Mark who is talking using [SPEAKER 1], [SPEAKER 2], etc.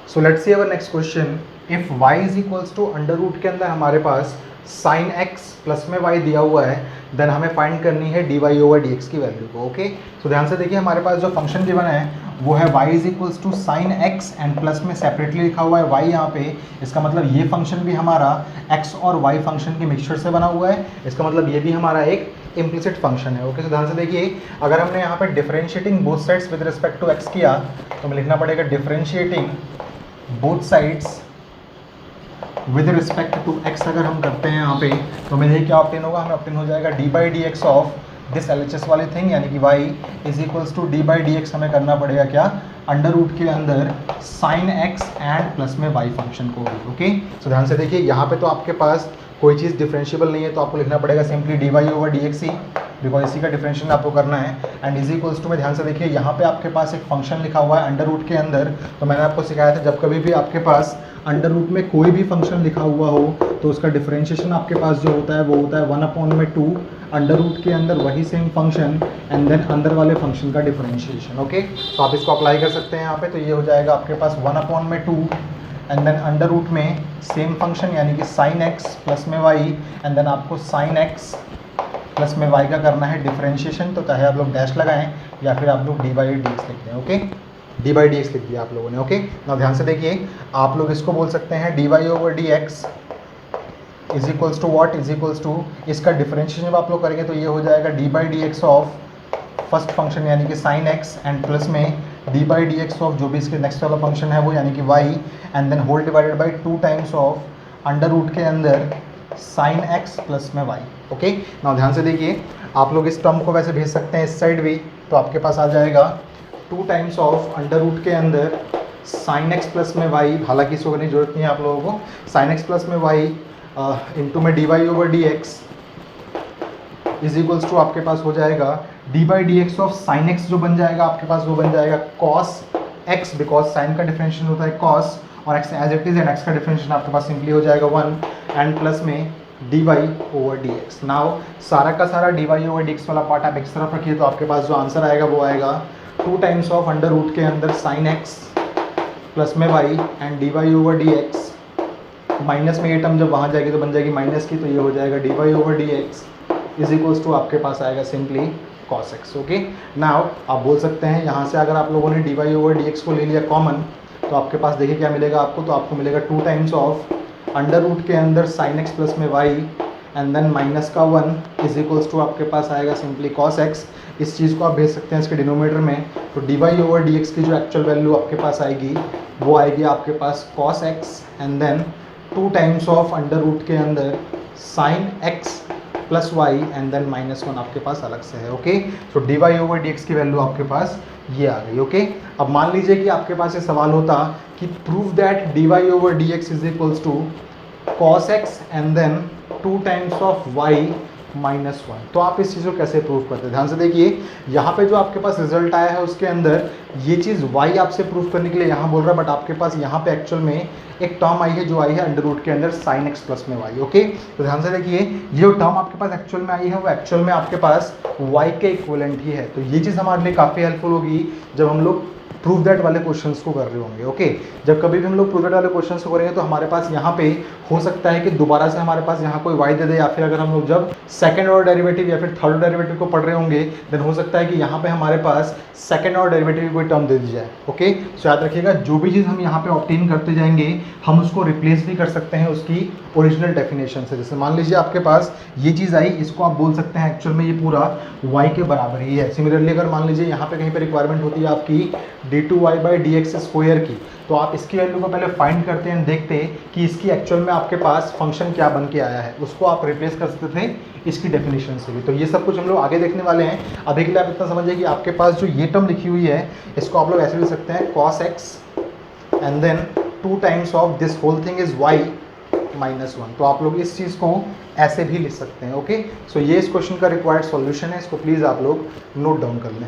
[SPEAKER 1] So let's see our next question. If y is equals to under root के अंदर हमारे पास sine x plus में y दिया हुआ है, देन हमें फाइंड करनी है dy ओवर dx की वैल्यू को। ओके, सो ध्यान से देखिए, हमारे पास जो फंक्शन गिवन है वो है y is equals to sine x and plus में सेपरेटली लिखा हुआ है y यहाँ पे। इसका मतलब ये फंक्शन भी हमारा x और y फंक्शन के मिक्सचर से बना हुआ है, इसका मतलब ये भी हमारा एक इम्प्लिसिट फंक्शन है। ओके, तो ध्यान से देखिए, अगर हमने यहाँ पे differentiating both sides with respect to x किया तो हमें लिखना पड़ेगा differentiating both sides with respect to x। अगर हम करते हैं यहाँ पे तो हमें देखिए क्या ऑप्टेन होगा, हमें ऑप्टेन हो जाएगा D by D X of this LHS वाली थिंग, यानी कि y is equals to D by D X हमें करना पड़ेगा क्या, अंडर रूट के अंदर साइन x एंड प्लस में y फंक्शन को। ओके, सो ध्यान से देखिए, यहाँ पे तो आपके पास कोई चीज़ डिफरेंशिएबल नहीं है, तो आपको लिखना पड़ेगा simply D Y over D X ही, बिकॉज इसी का डिफरेंशिएशन आपको करना है। एंड इज इक्वल्स टू में ध्यान से देखिए, यहाँ पे आपके पास एक फंक्शन लिखा हुआ है अंडर रूट के अंदर। तो मैंने आपको सिखाया था जब कभी भी आपके पास अंडर रूट में कोई भी फंक्शन लिखा हुआ हो तो उसका डिफरेंशिएशन आपके पास जो होता है वो होता है 1/2 अंडर रूट के अंदर वही सेम फंक्शन एंड देन अंदर वाले फंक्शन का डिफरेंशिएशन। ओके, तो आप इसको अप्लाई कर सकते हैं यहाँ पे, तो ये हो जाएगा आपके पास 1/2 एंड देन अंडर रूट में सेम फंक्शन यानी कि साइन x प्लस में y एंड देन आपको साइन x प्लस में y का करना है डिफरेंशिएशन। तो चाहे आप लोग डैश लगाएं या फिर आप लोग डी बाई डी एक्स लिख दें। Okay, D by D x लिख दिया आप लोगों ने। ओके, ना ध्यान से देखिए, आप लोग इसको बोल सकते हैं D Y over D X is equals to what, is equals to इसका डिफरेंशिएशन जब आप लोग करेंगे तो ये हो जाएगा D by D X of first function यानी कि साइन x एंड प्लस में D by D X of जो भी इसके नेक्स्ट वाला फंक्शन है वो यानी कि y and then whole divided by 2 times of under root के अंदर साइन x प्लस में y। ओके, ना ध्यान से देखिए, आप लोग इस टर्म को वैसे भेज सकते हैं इस साइड भी, तो आपके पास आ जाएगा 2 टाइम्स ऑफ अंडर रूट के अंदर साइन x प्लस में y। हालांकि इसको करने की जरूरत नहीं है आप लोगों को, साइन x प्लस में y इंटू में D Y over D X is equals to आपके पास हो जाएगा D by D X of sine X, जो बन जाएगा आपके पास वो बन जाएगा कॉस एक्स, बिकॉज साइन का डिफरेंशिएशन होता है कॉस और X as it is and X का डिफरेंशिएशन आपके पास सिंपली हो जाएगा 1 एंड प्लस में D Y over D x. Now सारा का सारा D Y over D X वाला पार्ट आप एक तरफ रखिए, तो आपके पास जो आंसर आएगा वो आएगा 2 टाइम्स ऑफ अंडर रूट के अंदर साइन एक्स प्लस में Y and D Y over D X, minus में ये टर्म जब वहाँ जाएगी तो बन जाएगी माइनस की, तो ये हो जाएगा D Y over D X is equals to आपके पास आएगा simply cos x। Okay, now आप बोल सकते हैं यहाँ से अगर आप लोगों ने D Y over D X को ले लिया कॉमन तो आपके पास देखिए क्या मिलेगा आपको, तो आपको मिलेगा 2 टाइम्स ऑफ अंडर रूट के अंदर साइन x प्लस में y एंड देन माइनस का 1 इज इक्वल्स टू आपके पास आएगा सिंपली cos x। इस चीज़ को आप भेज सकते हैं इसके डिनोमिनेटर में, तो D Y over D X की जो एक्चुअल वैल्यू आपके पास आएगी वो आएगी आपके पास cos x and then 2 times of under root के अंदर sine x plus Y and then -1 आपके पास अलग से है। Okay, so D Y over D X की वैल्यू आपके पास ये आ गई। ओके, अब मान लीजिए कि आपके पास ये सवाल होता कि prove that D Y over D X is equals to cos X and then 2 times of Y -1, तो आप इस चीज़ को कैसे प्रूव करते हैं। ध्यान से देखिए, यहाँ पे जो आपके पास रिजल्ट आया है उसके अंदर ये चीज़ y आपसे प्रूव करने के लिए यहाँ बोल रहा है, बट आपके पास यहाँ पे एक्चुअल में एक टर्म आई है जो आई है अंडर रूट के अंदर साइन x प्लस में y। ओके, तो ध्यान से देखिए, ये जो टर्म आपके पास एक्चुअल में आई है वो एक्चुअल में आपके पास y के इक्विवेलेंट ही है, तो ये चीज़ हमारे लिए काफ़ी हेल्पफुल होगी जब हम लोग प्रूव दैट वाले क्वेश्चंस को कर रहे होंगे। ओके, जब कभी भी हम लोग प्रूव दैट वाले क्वेश्चंस को करेंगे तो हमारे पास यहाँ पे हो सकता है कि दोबारा से हमारे पास यहाँ कोई y दे दे, या फिर अगर हम लोग जब सेकंड ऑर्डर डेरिवेटिव या फिर थर्ड डेरिवेटिव को पढ़ रहे होंगे देन हो सकता है कि यहाँ पे हमारे पास सेकंड ऑर्डर डेरिवेटिव की कोई टर्म दे दी जाए। ओके, सो याद रखिएगा, जो भी चीज़ हम यहाँ पे ऑब्टेन करते जाएंगे हम उसको रिप्लेस भी कर सकते हैं उसकी ओरिजिनल डेफिनेशन से। जैसे मान लीजिए आपके पास ये चीज़ आई, इसको आप बोल सकते हैं एक्चुअल में ये पूरा y के बराबर ही है। सिमिलरली अगर मान लीजिए यहाँ पे कहीं पर रिक्वायरमेंट होती है आपकी d2y by D x square की, तो आप इसकी वैल्यू को पहले फाइंड करते हैं, देखते हैं कि इसकी एक्चुअल में आपके पास फंक्शन क्या बन के आया है, उसको आप रिप्लेस कर सकते थे इसकी डेफिनेशन से भी। तो ये सब कुछ हम लोग आगे देखने वाले हैं। अभी के लिए आप इतना समझिए कि आपके पास जो ये टर्म लिखी हुई है इसको आप लोग ऐसे लिख सकते हैं cos x and then 2 times of this whole thing is y -1, तो आप लोग इस चीज़ को ऐसे भी लिख सकते हैं। ओके, सो ये इस क्वेश्चन का रिक्वायर्ड सॉल्यूशन है, इसको प्लीज़ आप लोग नोट डाउन कर लें।